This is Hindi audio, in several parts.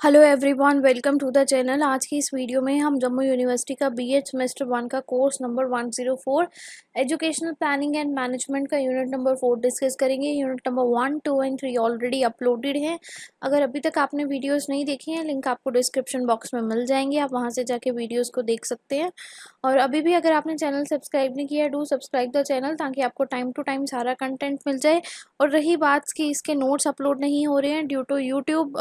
Hello everyone, welcome to the channel. आज की इस वीडियो में हम जम्मू यूनिवर्सिटी का बीएड सेमेस्टर 1 का course number 104 educational planning and management का यूनिट नंबर 4 डिस्कस करेंगे। Unit number 1, 2 and 3 already uploaded हैं। अगर अभी तक आपने वीडियोस नहीं देखी हैं, लिंक आपको डिस्क्रिप्शन बॉक्स में मिल जाएंगे, आप वहां से जाके वीडियोस को देख सकते हैं। और अभी भी अगर आपने चैनल सब्सक्राइब नहीं किया, डू सब्सक्राइब द चैनल ताकि आपको टाइम टू टाइम सारा कंटेंट मिल जाए। और रही बात कि इसके नोट्स अपलोड नहीं हो रहे हैं due to YouTube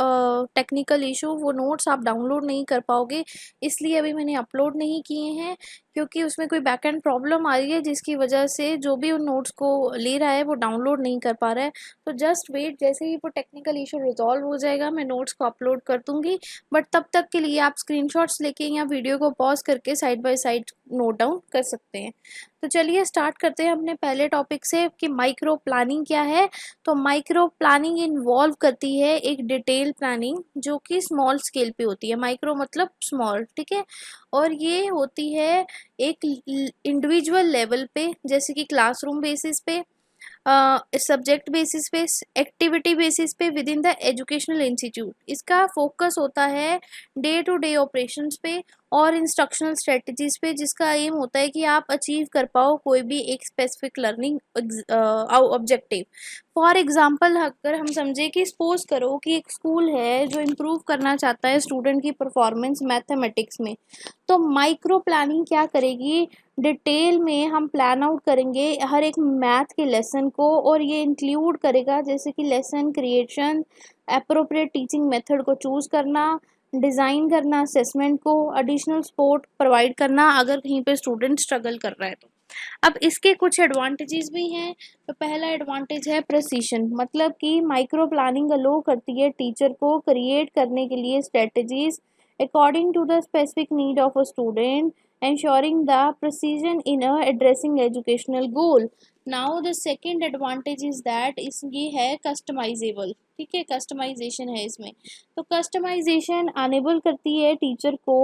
technical issue, वो नोट्स आप डाउनलोड नहीं कर पाओगे, इसलिए अभी मैंने अपलोड नहीं किए हैं, क्योंकि उसमें कोई बैकएंड प्रॉब्लम आ रही है जिसकी वजह से जो भी उन नोट्स को ले रहा है वो डाउनलोड नहीं कर पा रहा है। तो जस्ट वेट, जैसे ही वो टेक्निकल इशू रिजॉल्व हो जाएगा मैं नोट्स को अपलोड कर दूंगी। बट तब तक के लिए आप स्क्रीनशॉट्स लेके या वीडियो को पॉज करके side by side note down कर सकते हैं। तो चलिए स्टार्ट करते हैं अपने पहले टॉपिक से कि माइक्रो प्लानिंग क्या है। तो माइक्रो प्लानिंग इन्वॉल्व करती है एक डिटेल प्लानिंग जो कि स्मॉल स्केल पे होती है। माइक्रो मतलब स्मॉल, ठीक है। और ये होती है एक इंडिविजुअल लेवल पे, जैसे कि क्लासरूम बेसिस पे, सब्जेक्ट बेसिस पे, एक्टिविटी बेसिस पे with in the educational institute. इसका फोकस होता है डे टू डे ऑपरेशंस पे और इंस्ट्रक्शनल स्ट्रेटजीज पे, जिसका एम होता है कि आप अचीव कर पाओ कोई भी एक specific learning objective. For example, अगर हम समझे कि सपोज करो कि एक स्कूल है जो इम्प्रूव करना चाहता है स्टूडेंट की परफॉर्मेंस मैथमेटिक्स में, तो माइक्रो प्लानिंग क्या करेगी, डिटेल में हम प्लान आउट करेंगे हर एक मैथ के लेसन को, और ये इंक्लूड करेगा जैसे कि lesson creation, appropriate teaching method को चूज करना, डिज़ाइन करना असेसमेंट को, एडिशनल सपोर्ट प्रोवाइड करना अगर कहीं पे स्टूडेंट स्ट्रगल कर रहा है तो। अब इसके कुछ एडवांटेजेस भी हैं। तो पहला एडवांटेज है प्रिसीशन, मतलब कि माइक्रो प्लानिंग अलो करती है टीचर को क्रिएट करने के लिए strategies according to the specific need of a student, ensuring the precision in addressing educational goal. Now the second advantage is that इस ये है customizable, ठीक है, कस्टमाइजेशन है इसमें। तो कस्टमाइजेशन अनेबल करती है टीचर को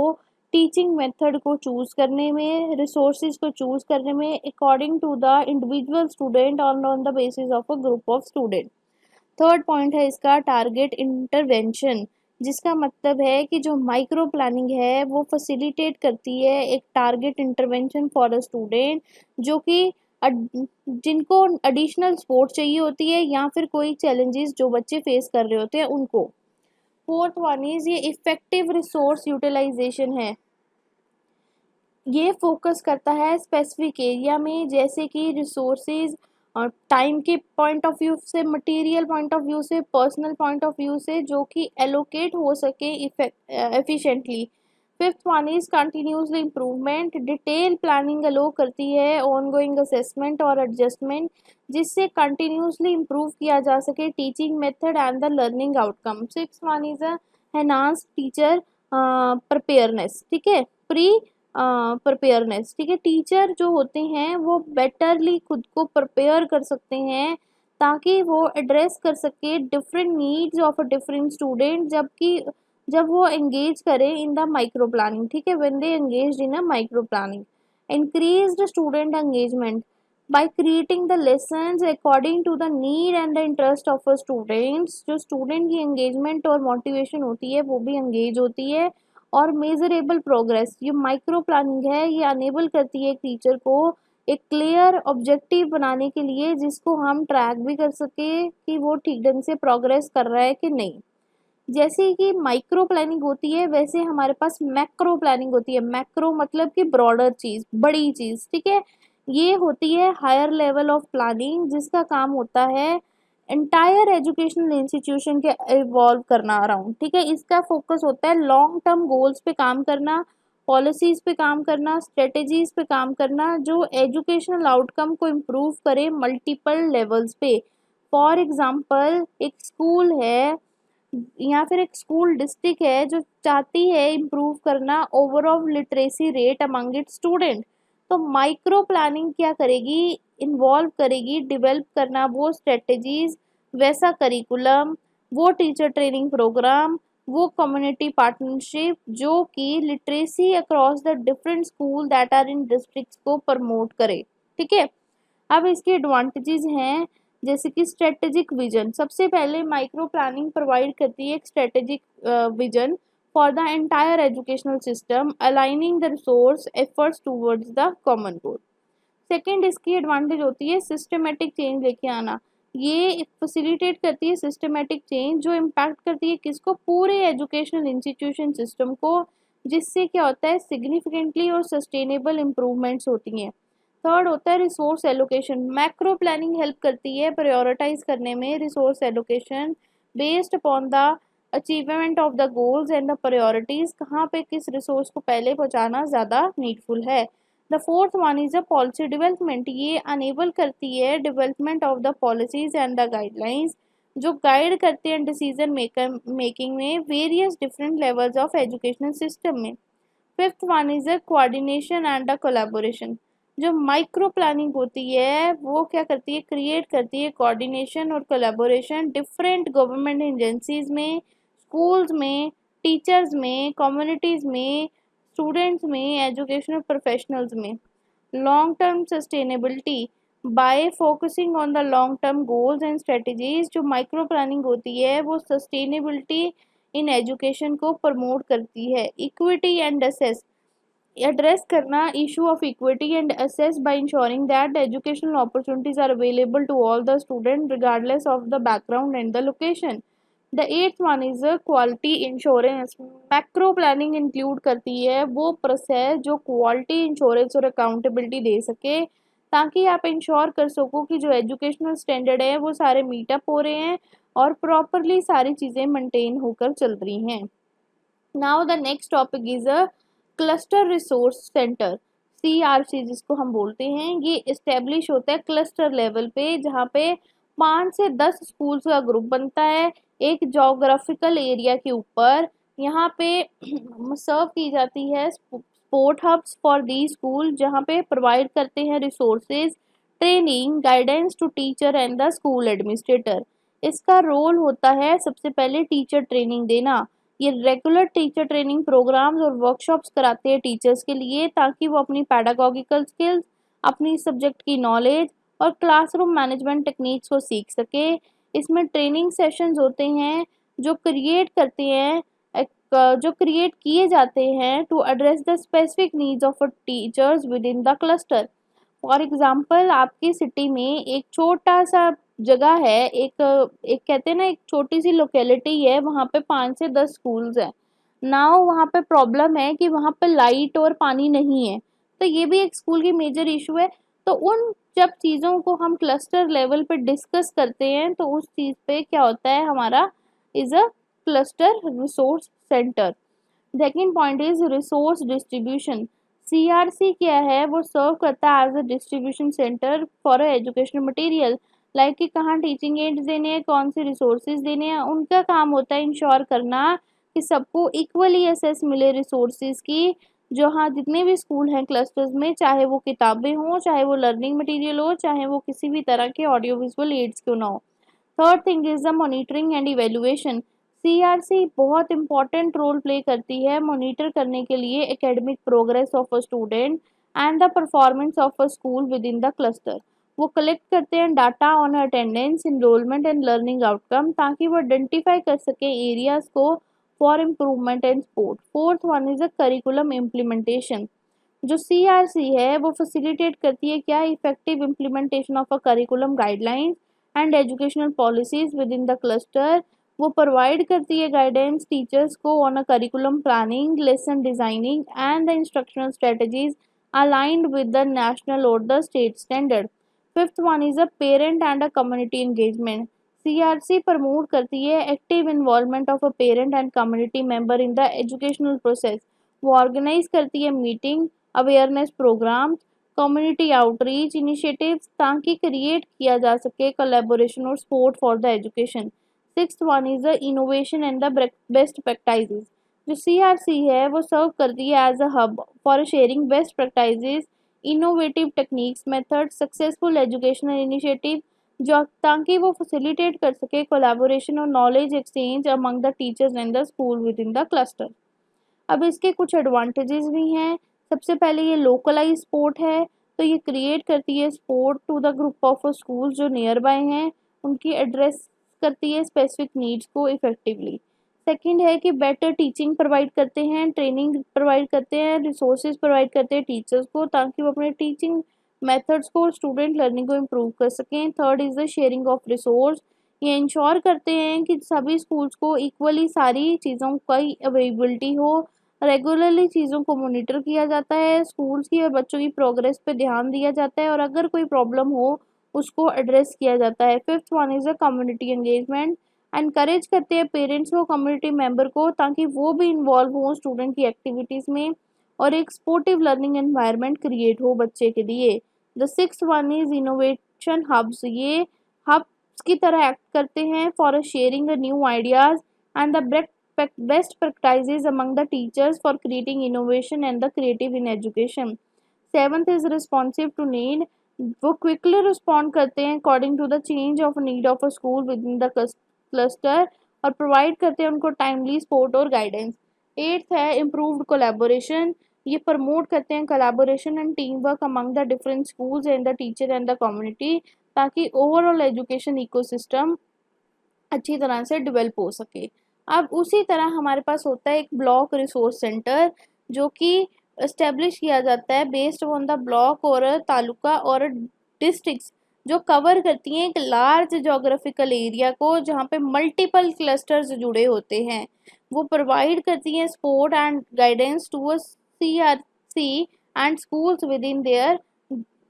टीचिंग मेथड को चूज करने में, रिसोर्सेज को चूज करने में according to the individual student on the basis of a group of student. Third point है इसका टारगेट इंटरवेंशन, जिसका मतलब है कि जो माइक्रो प्लानिंग है वो फैसिलिटेट करती है एक target intervention for a student, जो कि जिनको एडिशनल सपोर्ट चाहिए होती है या फिर कोई चैलेंजेस जो बच्चे फेस कर रहे होते हैं उनको। फोर्थ वन इज ये इफेक्टिव रिसोर्स यूटिलाइजेशन है। ये फोकस करता है स्पेसिफिक एरिया में, जैसे कि रिसोर्सेज टाइम के पॉइंट ऑफ व्यू से, मटेरियल पॉइंट ऑफ व्यू से, पर्सनल पॉइंट ऑफ व्यू से, जो कि एलोकेट हो सके efficiently. Fifth one is continuously improvement, detail planning allow करती है ऑनगोइंग असेसमेंट और एडजस्टमेंट, जिससे कंटिन्यूसली इम्प्रूव किया जा सके teaching method and the learning outcome. Six one is enhance teacher preparedness, ठीक है, प्री प्रिपेयरनेस, ठीक है। टीचर जो होते हैं वो बेटरली खुद को प्रिपेयर कर सकते हैं ताकि वो एड्रेस कर सके different needs of a different student, जबकि जब वो एंगेज करें इन द माइक्रो प्लानिंग, ठीक है, when they engage in a micro planning. Increase student engagement by creating the lessons according to the need and the interest of a students। जो स्टूडेंट की एंगेजमेंट और मोटिवेशन होती है वो भी एंगेज होती है। और मेजरेबल प्रोग्रेस, ये माइक्रो प्लानिंग है, ये अनेबल करती है टीचर को एक क्लियर ऑब्जेक्टिव बनाने के लिए, जिसको हम ट्रैक भी कर सके कि वो ठीक ढंग से प्रोग्रेस कर रहा है कि नहीं। जैसे कि माइक्रो प्लानिंग होती है वैसे हमारे पास मैक्रो प्लानिंग होती है। मैक्रो मतलब कि ब्रॉडर चीज, बड़ी चीज, ठीक है। ये होती है हायर लेवल ऑफ प्लानिंग, जिसका काम होता है एंटायर एजुकेशनल इंस्टीट्यूशन के इवॉल्व करना अराउंड, ठीक है। इसका फोकस होता है लॉन्ग टर्म गोल्स पे काम करना, पॉलिसीज पे काम करना, स्ट्रेटेजीज पे काम करना, जो एजुकेशनल आउटकम को इम्प्रूव करे मल्टीपल लेवल्स पे। फॉर एग्जाम्पल, एक स्कूल है या फिर एक स्कूल डिस्ट्रिक्ट है जो चाहती है इम्प्रूव करना overall literacy rate among it's student, तो माइक्रो प्लानिंग क्या करेगी, इन्वॉल्व करेगी डेवलप करना वो स्ट्रेटजीज, वैसा करिकुलम, वो टीचर ट्रेनिंग प्रोग्राम, वो कम्युनिटी पार्टनरशिप जो कि literacy across the different school that are in districts को प्रमोट करे, ठीक है। अब इसके एडवांटेजेस हैं जैसे कि स्ट्रेटेजिक विजन, सबसे पहले माइक्रो प्लानिंग प्रोवाइड करती है एक strategic vision for the entire educational system, aligning the resource efforts towards the common goal. Second इसकी एडवांटेज होती है सिस्टमेटिक चेंज लेके आना, ये फैसिलिटेट करती है सिस्टमेटिक चेंज जो इम्पैक्ट करती है किसको, पूरे एजुकेशनल इंस्टीट्यूशन सिस्टम को, जिससे क्या होता है सिग्निफिकेंटली और सस्टेनेबल इम्प्रूवमेंट्स होती हैं। थर्ड होता है resource allocation, macro planning help करती है प्रायोरिटाइज करने में resource allocation based upon the achievement of the goals and the priorities, कहाँ पे किस रिसोर्स को पहले पहुँचाना ज़्यादा नीडफुल है। The fourth one is the policy development, ये अनेबल करती है development of the policies and the guidelines जो गाइड करते हैं डिसीजन मेकिंग में various different levels of educational system में। Fifth one is the coordination and the collaboration, जो माइक्रो प्लानिंग होती है वो क्या करती है, क्रिएट करती है कोऑर्डिनेशन और कोलैबोरेशन डिफरेंट गवर्नमेंट एजेंसीज में, स्कूल्स में, टीचर्स में, कम्युनिटीज़ में, स्टूडेंट्स में, एजुकेशनल प्रोफेशनल्स में। Long term sustainability, by focusing on the long term goals and strategies, जो माइक्रो प्लानिंग होती है वो सस्टेनेबिलिटी इन एजुकेशन को प्रमोट करती है। इक्विटी एंड असेस, एड्रेस करना issue of equity and access by ensuring that educational opportunities are available to all the student regardless of the background and the location. The eighth one is quality insurance, macro planning include करती है वो प्रोसेस जो क्वालिटी इंश्योरेंस और अकाउंटेबिलिटी दे सके, ताकि आप इंश्योर कर सको कि जो एजुकेशनल स्टैंडर्ड है वो सारे मीटअप हो रहे हैं और प्रॉपरली सारी चीज़ें मेंटेन होकर चल रही हैं। Now the next topic is cluster resource centre, CRC जिसको हम बोलते हैं, ये इस्टेब्लिश होता है क्लस्टर लेवल पे, जहाँ पे 5 से 10 स्कूल्स का ग्रुप बनता है एक जोग्राफिकल एरिया के ऊपर। यहाँ पे सर्व की जाती है sport hubs for the school, जहाँ पे प्रोवाइड करते हैं resources, training, guidance to teacher and the school administrator. इसका रोल होता है सबसे पहले टीचर ट्रेनिंग देना, ये रेगुलर टीचर ट्रेनिंग प्रोग्राम्स और वर्कशॉप्स कराते हैं टीचर्स के लिए, ताकि वो अपनी पैडागॉगिकल स्किल्स, अपनी सब्जेक्ट की नॉलेज और क्लासरूम मैनेजमेंट टेक्निक्स को सीख सके। इसमें ट्रेनिंग सेशंस होते हैं जो क्रिएट किए जाते हैं to address the specific needs of teachers within the cluster. For example, आपकी सिटी में एक छोटा सा जगह है, एक एक कहते हैं ना, एक छोटी सी लोकेलिटी है, वहाँ पे 5 से 10 स्कूल्स हैं। नाउ वहाँ पे प्रॉब्लम है कि वहाँ पे लाइट और पानी नहीं है, तो ये भी एक स्कूल की मेजर इशू है। तो उन जब चीज़ों को हम क्लस्टर लेवल पे डिस्कस करते हैं तो उस चीज़ पे क्या होता है, हमारा is a cluster resource centre. Second point is resource distribution, CRC क्या है, वो सर्व करता है as a distribution centre for educational material, like कि कहाँ टीचिंग एड्स देने हैं, कौन से रिसोर्सेज देने हैं। उनका काम होता है इंश्योर करना कि सबको इक्वली एसेस मिले रिसोर्सेज की, जो हाँ जितने भी स्कूल हैं क्लस्टर्स में, चाहे वो किताबें हों, चाहे वो लर्निंग मटेरियल हो, चाहे वो किसी भी तरह के ऑडियो विजुअल एड्स क्यों ना हो। Third thing is the monitoring and evaluation, CRC बहुत इंपॉर्टेंट रोल प्ले करती है मॉनिटर करने के लिए academic progress of a student and the performance of a school within the cluster. वो कलेक्ट करते हैं data on attendance, enrolment and learning outcome, ताकि वो आइडेंटिफाई कर सके एरियाज को for improvement and support. Fourth one is a curriculum implementation, जो CRC है वो फैसिलिटेट करती है क्या, effective implementation of a curriculum guidelines and educational policies with in the cluster. वो प्रोवाइड करती है गाइडेंस टीचर्स को on a curriculum planning, lesson designing and the instructional strategies aligned with the national or the state standard. Fifth one is a parent and a community engagement. CRC promote करती है active involvement of a parent and community member in the educational process. वो ऑर्गेनाइज करती है meeting, awareness programme, community outreach initiatives, ताकि क्रिएट किया जा सके कोलैबोरेशन और support for the education. Sixth one is the innovation and the best practices, जो CRC है वो सर्व करती है as a hub for sharing best practices, innovative techniques, method, successful educational initiative, जो ताकि वो फैसिलिटेट कर सके कोलैबोरेशन और knowledge exchange among the teachers and the school within the cluster. अब इसके कुछ एडवांटेजेस भी हैं। सबसे पहले ये लोकलाइज सपोर्ट है, तो ये क्रिएट करती है support to the group of school जो नियर बाय हैं, उनकी एड्रेस करती है स्पेसिफिक नीड्स को इफेक्टिवली। सेकंड है कि बेटर टीचिंग प्रोवाइड करते हैं, ट्रेनिंग प्रोवाइड करते हैं, रिसोर्सेज प्रोवाइड करते हैं टीचर्स को ताकि वो अपने टीचिंग मेथड्स को, स्टूडेंट लर्निंग को इम्प्रूव कर सकें। Third is the sharing of resource, ये इंश्योर करते हैं कि सभी स्कूल्स को इक्वली सारी चीज़ों की अवेलेबिलिटी हो, रेगुलरली चीज़ों को मॉनिटर किया जाता है, स्कूल्स की और बच्चों की प्रोग्रेस पे ध्यान दिया जाता है और अगर कोई प्रॉब्लम हो उसको एड्रेस किया जाता है। Fifth one is a community engagement, encourage करते हैं पेरेंट्स को, कम्युनिटी मेंबर को, ताकि वो भी इन्वॉल्व हों स्टूडेंट की एक्टिविटीज़ में और एक सपोर्टिव लर्निंग एनवायरनमेंट क्रिएट हो बच्चे के लिए। The six one is innovation hubs, ये हब्स की तरह एक्ट करते हैं for sharing the new ideas and the best practices among the teachers for creating innovation and the creative in education. Seventh is responsive to need, वो क्विकली रिस्पॉन्ड करते हैं according to the change of need of a school within the cluster और प्रोवाइड करते हैं उनको टाइमली सपोर्ट और गाइडेंस। एट्थ है इम्प्रूव्ड कोलैबोरेशन, ये प्रमोट करते हैं collaboration and team work among the different schools and the teacher and the community ताकि ओवरऑल एजुकेशन इकोसिस्टम अच्छी तरह से डेवलप हो सके। अब उसी तरह हमारे पास होता है एक ब्लॉक रिसोर्स सेंटर जो कि इस्टेब्लिश किया जाता है बेस्ड ऑन द ब्लॉक और तालुका और डिस्ट्रिक्ट्स जो कवर करती हैं एक लार्ज जोग्राफिकल एरिया को जहाँ पे मल्टीपल क्लस्टर्स जुड़े होते हैं। वो प्रोवाइड करती हैं support and guidance to CRC and schools within their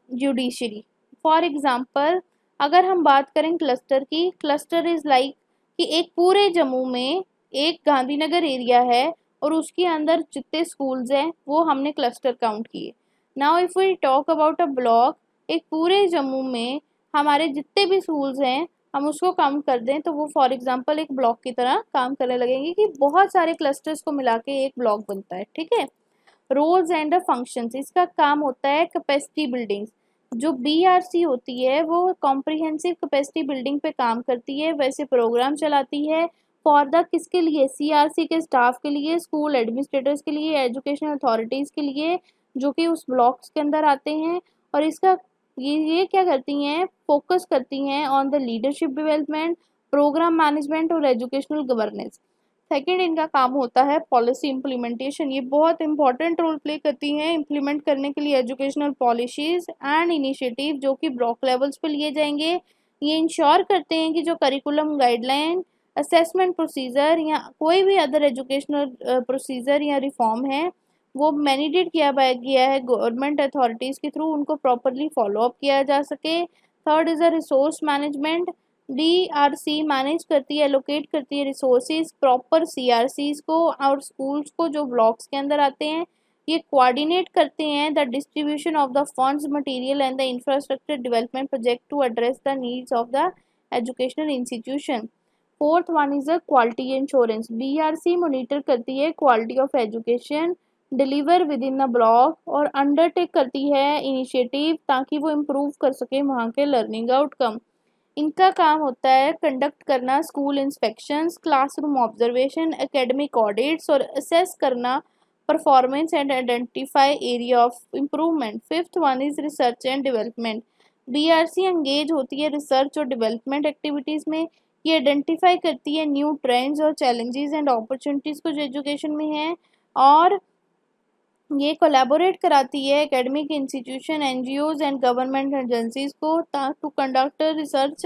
judiciary. For example अगर हम बात करें क्लस्टर की, क्लस्टर इज लाइक कि एक पूरे जम्मू में एक गांधीनगर एरिया है और उसके अंदर जितने स्कूल्स हैं वो हमने क्लस्टर काउंट किए। Now if we talk about a block, एक पूरे जम्मू में हमारे जितने भी स्कूल्स हैं हम उसको काउंट कर दें तो वो फॉर एग्जांपल एक ब्लॉक की तरह काम करने लगेंगे कि बहुत सारे क्लस्टर्स को मिला के एक ब्लॉक बनता है। ठीक है। रोल्स एंड फंक्शंस, इसका काम होता है कैपेसिटी बिल्डिंग। जो BRC होती है वो कॉम्प्रिहेंसिव कैपेसिटी बिल्डिंग पे काम करती है, वैसे प्रोग्राम चलाती है फॉर द किसके लिए, CRC के स्टाफ के लिए, स्कूल एडमिनिस्ट्रेटर्स के लिए, एजुकेशनल अथॉरिटीज़ के लिए जो कि उस ब्लॉक्स के अंदर आते हैं। और इसका ये क्या करती हैं, फोकस करती हैं on the leadership development, programme management और एजुकेशनल गवर्नेंस। सेकेंड इनका काम होता है पॉलिसी इम्प्लीमेंटेशन, ये बहुत इंपॉर्टेंट रोल प्ले करती हैं इम्प्लीमेंट करने के लिए एजुकेशनल पॉलिसीज एंड इनिशिएटिव जो कि ब्लॉक लेवल्स पे लिए जाएंगे। ये इंश्योर करते हैं कि जो करिकुलम गाइडलाइन, असेसमेंट प्रोसीजर या कोई भी अदर एजुकेशनल प्रोसीजर या रिफॉर्म है वो मैनिडेट किया गया है गवर्नमेंट अथॉरिटीज़ के थ्रू, उनको प्रॉपरली फॉलो अप किया जा सके। Third is a resource management, DRC manage करती है, एलोकेट करती है रिसोर्सेज प्रॉपर CRCs को और स्कूल्स को जो ब्लॉक्स के अंदर आते हैं। ये कोऑर्डिनेट करते हैं the distribution of the funds, material and the infrastructure development project to address the needs of the educational institution. Fourth one is a quality insurance, BRC monitor करती है quality of education deliver within the block और अंडरटेक करती है इनिशिएटिव ताकि वो इम्प्रूव कर सके वहाँ के लर्निंग आउटकम। इनका काम होता है कंडक्ट करना school inspections, classroom observation, academic audits और असेस करना performance and identify area of improvement. Fifth one is research and development, BRC engage होती है रिसर्च और डेवलपमेंट एक्टिविटीज़ में। ये आइडेंटिफाई करती है न्यू ट्रेंड्स और चैलेंजेस एंड अपॉर्चुनिटीज़ को जो एजुकेशन में हैं और ये कोलैबोरेट कराती है academic institution, NGOs and government agencies को to conduct research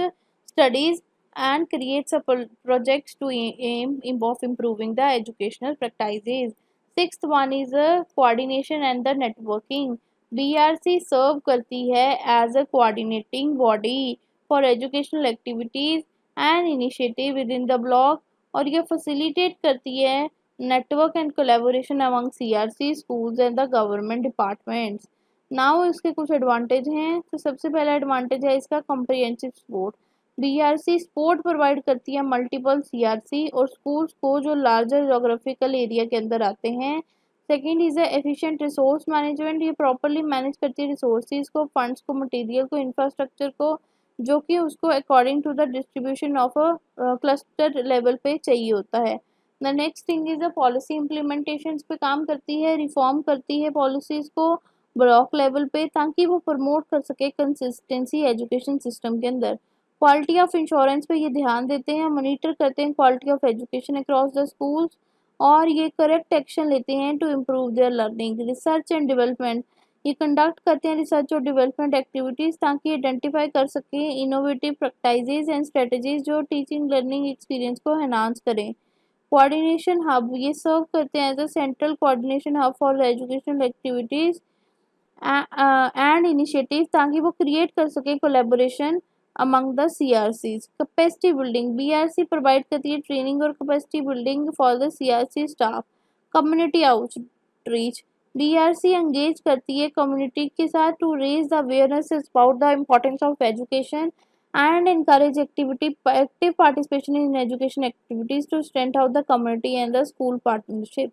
studies and creates projects to aim of improving the educational practices. Sixth one is coordination and the networking, BRC serve करती है as a coordinating body for educational activities and initiative within the block और ये फैसिलिटेट करती है network and collaboration among CRC schools and the government departments। Now इसके कुछ एडवांटेज हैं। तो सबसे पहला एडवांटेज है इसका comprehensive support, BRC support provide करती है मल्टीपल CRC और स्कूल्स को जो लार्जर जोग्राफिकल एरिया के अंदर आते हैं। Second is efficient resource management, ये प्रॉपरली मैनेज करती है रिसोर्सेज को, फंड्स को, मटेरियल को, इंफ्रास्ट्रक्चर को जो कि उसको according to the distribution of cluster level पे चाहिए होता है। The next thing is a policy implementation पे काम करती है, रिफॉर्म करती है पॉलिसीज़ को ब्लॉक लेवल पे, ताकि वो प्रमोट कर सके कंसिस्टेंसी एजुकेशन सिस्टम के अंदर। क्वालिटी ऑफ इंश्योरेंस पे ये ध्यान देते हैं, मॉनिटर करते हैं quality of education across the schools, और ये करेक्ट एक्शन लेते हैं to improve their learning. Research and development, ये कंडक्ट करते हैं रिसर्च और डेवलपमेंट एक्टिविटीज़, ताकि आइडेंटिफाई कर सकें इनोवेटिव प्रैक्टिसेस एंड स्ट्रेटजीज जो टीचिंग लर्निंग एक्सपीरियंस को एनहांस करें। कोऑर्डिनेशन हब, ये सर्व करते हैं as a central coordination hub for educational activities and initiative, ताकि वो क्रिएट कर सके collaboration among the CRCs। Capacity building, BRC provide करती है ट्रेनिंग और capacity building for the CRC staff. Community outreach, BRC engage करती है कम्युनिटी के साथ to raise the awareness about the importance of education and encourage active participation in education activities to strengthen out the community and the school partnership.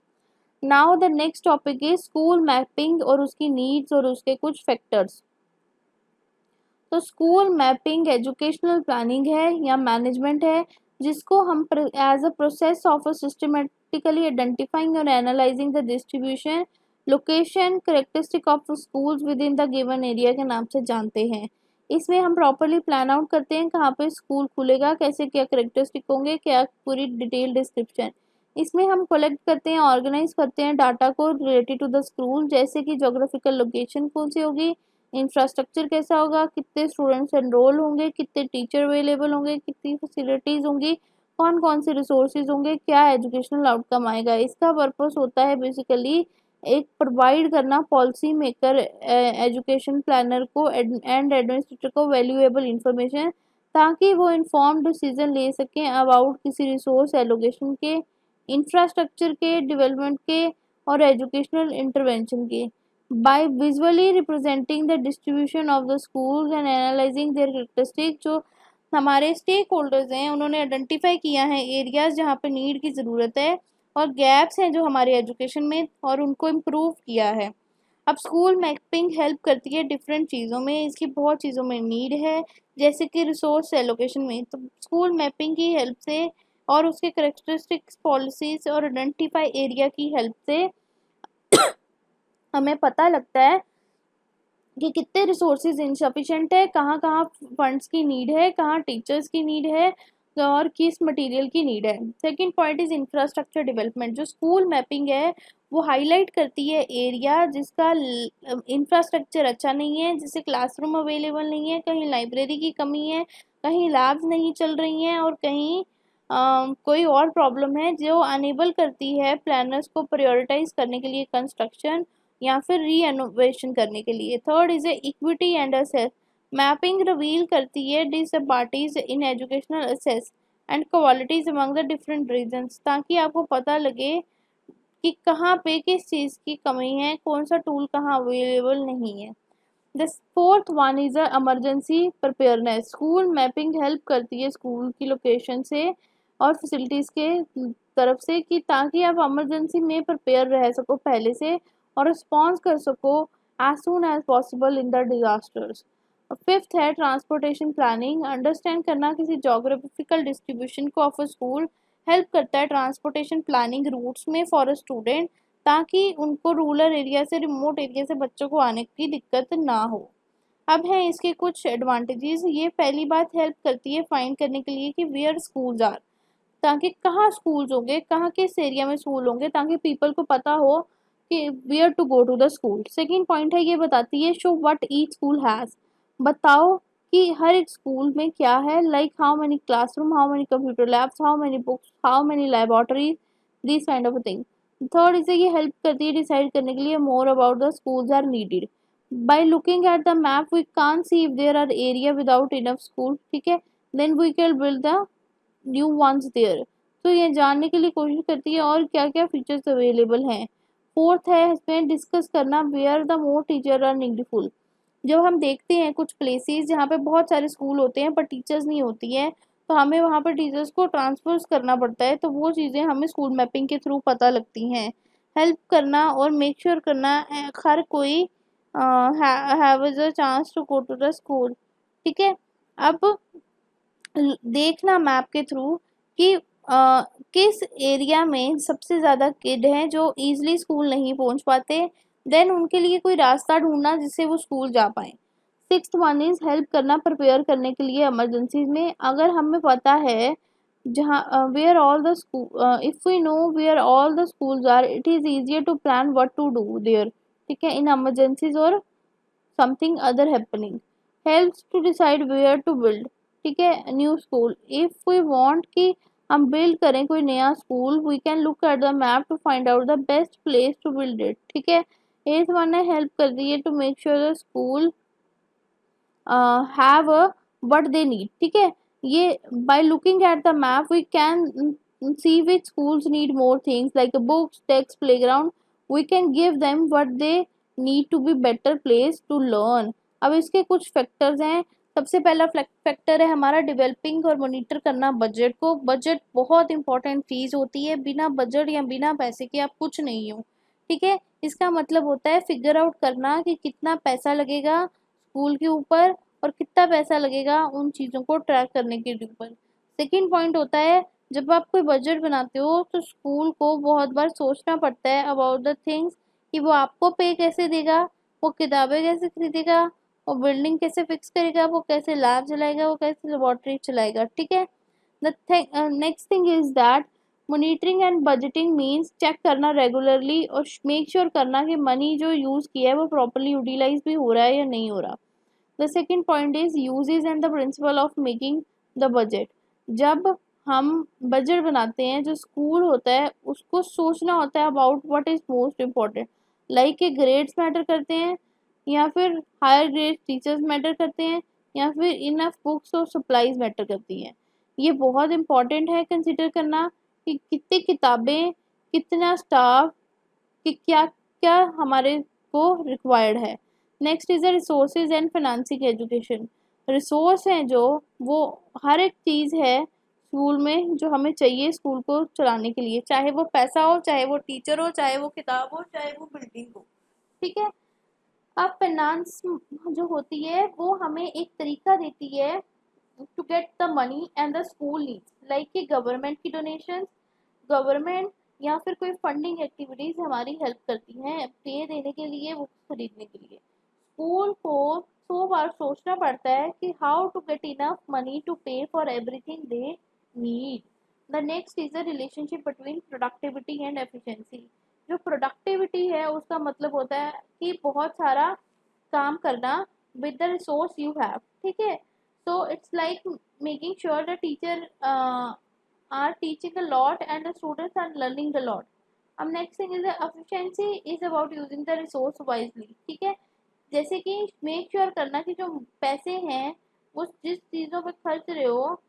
Now the next topic is school mapping और उसकी नीड्स और उसके कुछ फैक्टर्स। तो स्कूल मैपिंग एजुकेशनल प्लानिंग है या मैनेजमेंट है, जिसको हम as a process of a systematically identifying और analysing the distribution location characteristic of schools within the given area के नाम से जानते हैं। इसमें हम प्रॉपरली प्लान आउट करते हैं कहाँ पे स्कूल खुलेगा, कैसे क्या करेक्टरिस्टिक होंगे, क्या पूरी डिटेल डिस्क्रिप्शन। इसमें हम कलेक्ट करते हैं, ऑर्गेनाइज करते हैं डाटा को रिलेटेड टू द स्कूल, जैसे कि जोग्राफिकल लोकेशन कौन सी होगी, इंफ्रास्ट्रक्चर कैसा होगा, कितने स्टूडेंट्स एनरोल होंगे, कितने टीचर अवेलेबल होंगे, कितनी फैसिलिटीज़ होंगी, कौन कौन से रिसोर्सेज होंगे, क्या एजुकेशनल आउटकम आएगा। इसका पर्पस होता है बेसिकली एक प्रोवाइड करना पॉलिसी मेकर एजुकेशन प्लानर को एंड एडमिनिस्ट्रेटर को वैल्यूएबल इंफॉर्मेशन, ताकि वो इन्फॉर्म डिसीजन ले सकें अबाउट किसी रिसोर्स एलोकेशन के, इंफ्रास्ट्रक्चर के, डेवलपमेंट के और एजुकेशनल इंटरवेंशन के। By visually representing the distribution of the schools and analyzing their characteristics, जो हमारे स्टेक होल्डर्स हैं उन्होंने आइडेंटिफाई किया है एरियाज जहाँ पे नीड की ज़रूरत है और गैप्स हैं जो हमारे एजुकेशन में, और उनको इम्प्रूव किया है। अब स्कूल मैपिंग हेल्प करती है डिफरेंट चीज़ों में, इसकी बहुत चीज़ों में नीड है, जैसे कि रिसोर्स एलोकेशन में। तो स्कूल मैपिंग की हेल्प से और उसके करेक्टरिस्टिक्स पॉलिसीज और आइडेंटिफाई एरिया की हेल्प से हमें पता लगता है कि कितने रिसोर्सेज इनसफिशेंट है, कहाँ कहाँ फंड्स की नीड है, कहाँ टीचर्स की नीड है और किस मटेरियल की नीड है। Second point is infrastructure development. जो स्कूल मैपिंग है वो हाईलाइट करती है एरिया जिसका इंफ्रास्ट्रक्चर अच्छा नहीं है, जिससे क्लासरूम अवेलेबल नहीं है, कहीं लाइब्रेरी की कमी है, कहीं लैब्स नहीं चल रही हैं और कहीं कोई और प्रॉब्लम है जो अनेबल करती है प्लानर्स को प्रायोरिटाइज करने के लिए कंस्ट्रक्शन या फिर रीएनोवेशन करने के लिए। Third is equity and access. Mapping reveal करती है disparities in educational access and qualities among the different regions, ताकि आपको पता लगे कि कहाँ पे किस चीज़ की कमी है, कौन सा टूल कहाँ अवेलेबल नहीं है। The fourth one is a emergency preparedness. School mapping help करती है स्कूल की लोकेशन से और फैसिलिटीज़ के तरफ से, कि ताकि आप इमरजेंसी में प्रिपेयर रह सको पहले से और रिस्पॉन्स कर सको as soon as possible in the disasters. Fifth है ट्रांसपोर्टेशन प्लानिंग। अंडरस्टैंड करना किसी जोग्राफिकल डिस्ट्रीब्यूशन को ऑफ अ स्कूल हेल्प करता है ट्रांसपोर्टेशन प्लानिंग रूट्स में फॉर अ स्टूडेंट, ताकि उनको रूरल एरिया से रिमोट एरिया से बच्चों को आने की दिक्कत ना हो। अब हैं इसके कुछ एडवांटेजेस। ये पहली बात हेल्प करती है फाइंड करने के लिए कि वेयर स्कूल्स आर, ताकि कहाँ स्कूल्स होंगे, कहाँ किस एरिया में स्कूल होंगे, ताकि पीपल को पता हो कि where to go to the school. Second point है ये बताती है show what each school has. बताओ कि हर एक स्कूल में क्या है, like how many classroom, how many computer labs, how many books, how many laboratories, this kind of thing. Third इसे ये हेल्प करती है डिसाइड करने के लिए more about the schools are needed. By looking at the map we can't C if there are area without enough school, ठीक है, then we can build the new ones there. तो ये जानने के लिए कोशिश करती है और क्या क्या फीचर्स अवेलेबल हैं। फोर्थ है इसमें डिस्कस करना where the more teacher are needful. जब हम देखते हैं कुछ प्लेसेस जहाँ पे बहुत सारे स्कूल होते हैं पर टीचर्स नहीं होती हैं, तो हमें वहाँ पर टीचर्स को ट्रांसफर्स करना पड़ता है, तो वो चीज़ें हमें स्कूल मैपिंग के थ्रू पता लगती हैं। हेल्प करना और मेक श्योर करना हर कोई have a chance to go to the school, ठीक है। अब देखना मैप के थ्रू कि किस एरिया में सबसे ज़्यादा किड हैं जो ईजिली स्कूल नहीं पहुंच पाते, देन उनके लिए कोई रास्ता ढूंढना जिससे वो स्कूल जा पाए। सिक्स्थ वन इज हेल्प करना प्रिपेयर करने के लिए इमरजेंसीज में। अगर हमें पता है जहाँ where all the school, if we know where all the schools are, it is easier to plan what to do there, ठीक है, इन इमरजेंसीज और something other happening. Helps to decide where to build, ठीक है, new school. If we want कि हम बिल्ड करें कोई नया school, we can look at the map to find out the best place to build it, ठीक है। एथ वन है हेल्प कर रही है to make sure the school have what they need, ठीक है। ये by looking at the map we can see which schools need more things like books, text, playground. We can give them what they need to be better place to learn. अब इसके कुछ फैक्टर्स हैं। सबसे पहला फैक्टर है हमारा डेवलपिंग और मॉनिटर करना बजट को। बजट बहुत इंपॉर्टेंट चीज़ होती है, बिना बजट या बिना पैसे के आप कुछ नहीं हो, ठीक है। इसका मतलब होता है फिगर आउट करना कि कितना पैसा लगेगा स्कूल के ऊपर और कितना पैसा लगेगा उन चीज़ों को ट्रैक करने के ऊपर। सेकंड पॉइंट होता है जब आप कोई बजट बनाते हो तो स्कूल को बहुत बार सोचना पड़ता है अबाउट द थिंग्स कि वो आपको पे कैसे देगा, वो किताबें कैसे खरीदेगा, वो बिल्डिंग कैसे फिक्स करेगा, वो कैसे लैब चलाएगा, वो कैसे लेबोरेटरी चलाएगा, ठीक है। The next thing is that monitoring and budgeting means check करना रेगुलरली और मेक श्योर करना कि मनी जो यूज़ किया है वो प्रॉपरली यूटिलाइज भी हो रहा है या नहीं हो रहा। The second point is usage and the principle of making the budget. जब हम बजट बनाते हैं जो स्कूल होता है उसको सोचना होता है about what is most important, like के ग्रेड्स मैटर करते हैं या फिर हायर ग्रेड टीचर्स मैटर करते हैं या फिर इनफ बुक्स और सप्लाईज मैटर करती हैं। ये बहुत इंपॉर्टेंट है कंसिडर करना कि कितनी किताबें, कितना स्टाफ, कि क्या क्या हमारे को रिक्वायर्ड है। Next is the resources and financing education. Resource हैं जो वो हर एक चीज़ है स्कूल में जो हमें चाहिए स्कूल को चलाने के लिए, चाहे वो पैसा हो, चाहे वो टीचर हो, चाहे वो किताब हो, चाहे वो बिल्डिंग हो, ठीक है। अब फाइनेंस जो होती है वो हमें एक तरीका देती है to get the money and the school needs, like कि गवर्नमेंट की डोनेशन, गवर्नमेंट या फिर कोई फंडिंग एक्टिविटीज हमारी हेल्प करती हैं पे देने के लिए, बुक्स खरीदने के लिए। स्कूल को 100 बार सोचना पड़ता है कि how to get enough money to pay for everything they need. The next is the relationship between productivity and efficiency. जो प्रोडक्टिविटी है उसका मतलब होता है कि बहुत सारा काम करना with the resource you have, ठीक है। So it's like making sure the teacher are teaching a lot and the students are learning a lot. अब next thing is the efficiency is about using the resource wisely, ठीक है। जैसे कि make sure करना कि जो पैसे हैं वो जिस चीज़ों पे खर्च रहे हो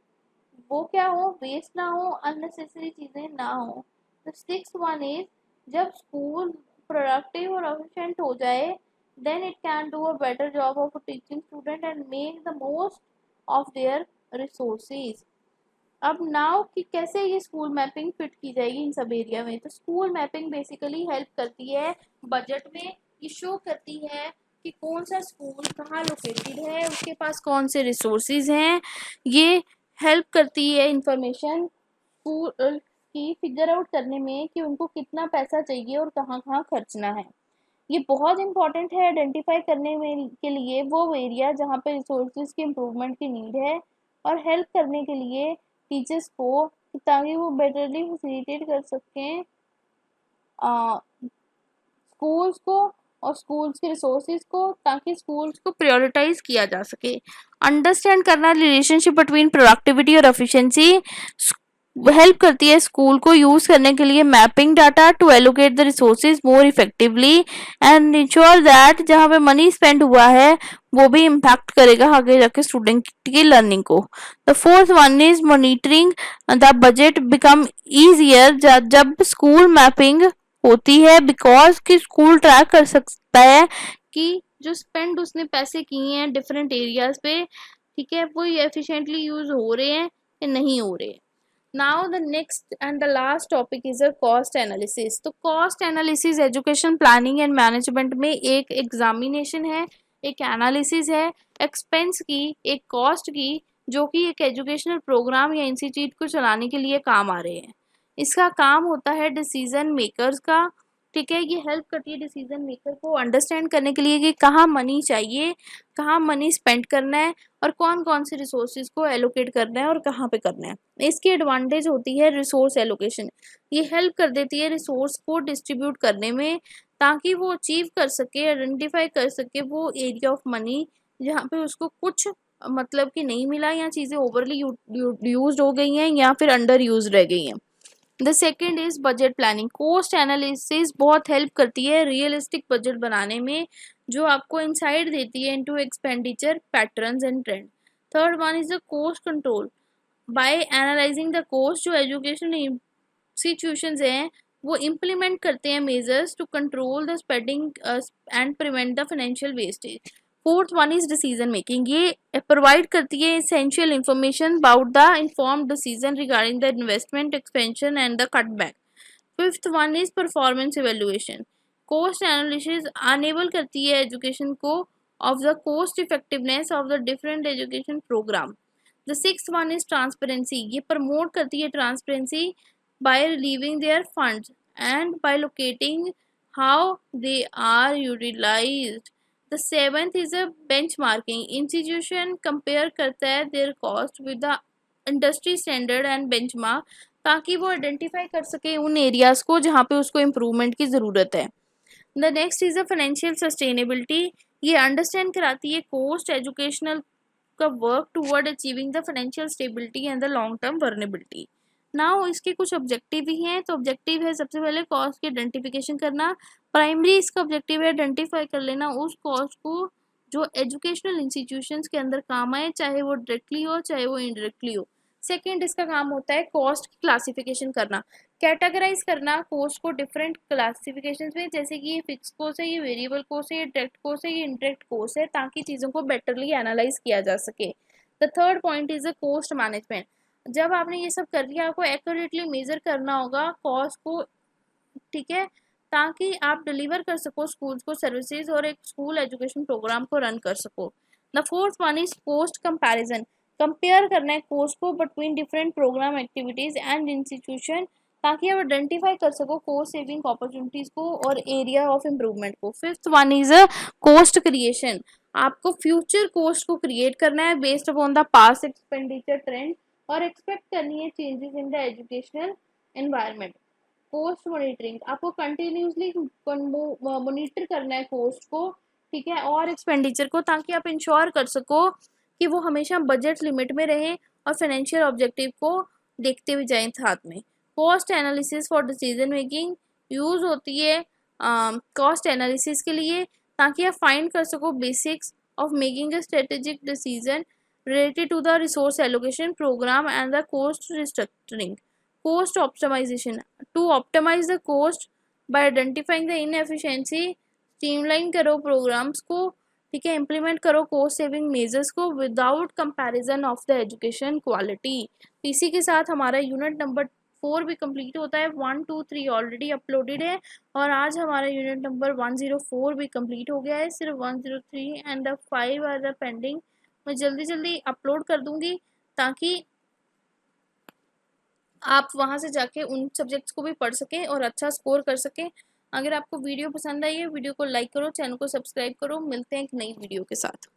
वो क्या हो, वेस्ट ना हो, अननेसेसरी चीज़ें ना हो। द सिक्स्थ वन इज जब स्कूल प्रोडक्टिव और एफिशिएंट हो जाए then it can do a better job of teaching student and make the most of their resources. अब नाउ कि कैसे ये स्कूल मैपिंग फिट की जाएगी इन सब एरिया में, तो स्कूल मैपिंग बेसिकली हेल्प करती है बजट में। ये शो करती है कि कौन सा स्कूल कहाँ लोकेटेड है, उसके पास कौन से रिसोर्सेज हैं। ये हेल्प करती है इंफॉर्मेशन स्कूल की फिगर आउट करने में कि उनको कितना पैसा चाहिए और कहाँ कहाँ खर्चना है। ये बहुत इंपॉर्टेंट है आइडेंटिफाई करने में के लिए वो एरिया जहाँ पे रिसोर्सेज की इम्प्रूवमेंट की नीड है और हेल्प करने के लिए टीचर्स को ताकि वो बेटरली फैसिलिटेट कर सकें स्कूल्स को और स्कूल्स के रिसोर्सेज को, ताकि स्कूल्स को प्रायोरिटाइज किया जा सके। अंडरस्टैंड करना रिलेशनशिप बिटवीन प्रोडक्टिविटी और एफिशिएंसी हेल्प करती है स्कूल को यूज करने के लिए mapping data to allocate the resources more effectively and ensure that जहाँ पे मनी स्पेंड हुआ है वो भी इम्पैक्ट करेगा आगे जाके स्टूडेंट की लर्निंग को। The fourth one is monitoring the budget become easier जब स्कूल मैपिंग होती है, बिकॉज कि स्कूल ट्रैक कर सकता है कि जो स्पेंड उसने पैसे किए हैं डिफरेंट एरियाज पे, ठीक है, वो एफिशिएंटली यूज हो रहे हैं या नहीं हो रहे। Now the next and the last topic is a cost analysis. तो cost analysis education planning and management में एक एग्जामिनेशन है, एक एनालिसिस है एक्सपेंस की, एक कॉस्ट की, जो कि एक एजुकेशनल प्रोग्राम या इंस्टीट्यूट को चलाने के लिए काम आ रहे हैं। इसका काम होता है डिसीजन मेकर्स का ठीक है। ये हेल्प करती है डिसीजन मेकर को अंडरस्टैंड करने के लिए कि कहाँ मनी चाहिए, कहाँ मनी स्पेंड करना है और कौन कौन से रिसोर्सेज को एलोकेट करना है और कहाँ पे करना है। इसकी एडवांटेज होती है रिसोर्स एलोकेशन। ये हेल्प कर देती है रिसोर्स को डिस्ट्रीब्यूट करने में, ताकि वो अचीव कर सके, आइडेंटिफाई कर सके वो एरिया ऑफ मनी जहाँ पे उसको कुछ मतलब कि नहीं मिला, या चीज़ें ओवरली यूज हो गई हैं या फिर अंडर यूज रह गई हैं। The second is budget planning. Cost analysis बहुत हेल्प करती है रियलिस्टिक बजट बनाने में, जो आपको इंसाइट देती है into expenditure patterns and trend. Third one is the cost control. By analysing the cost, जो एजुकेशन इंस्टीट्यूशंस हैं वो इम्प्लीमेंट करते हैं measures to control the spending and prevent the financial wastage. Fourth one is decision making. ये प्रोवाइड करती है essential information about the informed decision regarding the investment expansion and the cutback. Fifth one is performance evaluation. Cost analysis enable करती है एजुकेशन को of the cost effectiveness of the different education programme. The sixth one is transparency. ये प्रमोट करती है transparency by relieving their funds and by locating how they are utilized. The seventh is a benchmarking. Institution compare करता है their cost with the industry standard and benchmark, ताकि वो आइडेंटिफाई कर सके उन एरियाज को जहाँ पे उसको इम्प्रूवमेंट की ज़रूरत है। The next is a financial sustainability. ये अंडरस्टैंड कराती है कॉस्ट एजुकेशनल का work toward achieving the financial stability and the long term vulnerability. Now इसके कुछ ऑब्जेक्टिव भी हैं। तो ऑब्जेक्टिव है सबसे पहले कॉस्ट की आइडेंटिफिकेशन करना। प्राइमरी इसका ऑब्जेक्टिव है आइडेंटिफाई कर लेना उस कॉस्ट को जो एजुकेशनल इंस्टीट्यूशंस के अंदर काम आए, चाहे वो डायरेक्टली हो चाहे वो इनडायरेक्टली हो। सेकेंड इसका काम होता है कॉस्ट की क्लासिफिकेशन करना, कैटेगराइज करना कॉस्ट को डिफरेंट क्लासिफिकेशन में, जैसे कि ये फिक्स कॉस्ट है, ये वेरिएबल कॉस्ट है, ये डायरेक्ट कॉस्ट है, ये इनडायरेक्ट कॉस्ट है, ताकि चीज़ों को बेटरली एनालाइज किया जा सके। The third point is the cost management. जब आपने ये सब कर लिया, आपको एक्यूरेटली मेजर करना होगा कॉस्ट को, ठीक है, ताकि आप डिलीवर कर सको स्कूल्स को सर्विसेज और एक स्कूल एजुकेशन प्रोग्राम को रन कर सको। The fourth one is cost comparison. Compare करना है कॉस्ट को between different programme activities and institution, ताकि आप आइडेंटिफाई कर सको कॉस्ट सेविंग अपॉर्चुनिटीज को और एरिया ऑफ इम्प्रूवमेंट को। Fifth one is a cost creation. आपको फ्यूचर कॉस्ट को क्रिएट करना है based upon the past expenditure trend और एक्सपेक्ट करनी है changes in the educational environment. Cost monitoring, आपको कंटिन्यूसली मॉनिटर करना है कॉस्ट को, ठीक है, और एक्सपेंडिचर को, ताकि आप इंश्योर कर सको कि वो हमेशा बजट लिमिट में रहे और फाइनेंशियल ऑब्जेक्टिव को देखते हुए जाएं साथ में। Cost analysis for decision making use होती है कॉस्ट एनालिसिस के लिए, ताकि आप फाइंड कर सको basics of making a strategic decision related to the resource allocation program and the cost restructuring. Cost optimization, to optimize the cost by identifying the inefficiency, streamline करो programs को, ठीक है, implement करो cost saving measures को without comparison of the education quality। इसी के साथ हमारा यूनिट नंबर 4 भी कंप्लीट होता है। 1, 2, 3 ऑलरेडी अपलोडेड है और आज हमारा यूनिट नंबर 104 भी कंप्लीट हो गया है। सिर्फ 103 and the 5 are the pending. मैं जल्दी जल्दी अपलोड कर दूंगी ताकि आप वहां से जाके उन सब्जेक्ट्स को भी पढ़ सकें और अच्छा स्कोर कर सकें। अगर आपको वीडियो पसंद आई है, वीडियो को लाइक करो, चैनल को सब्सक्राइब करो। मिलते हैं एक नई वीडियो के साथ।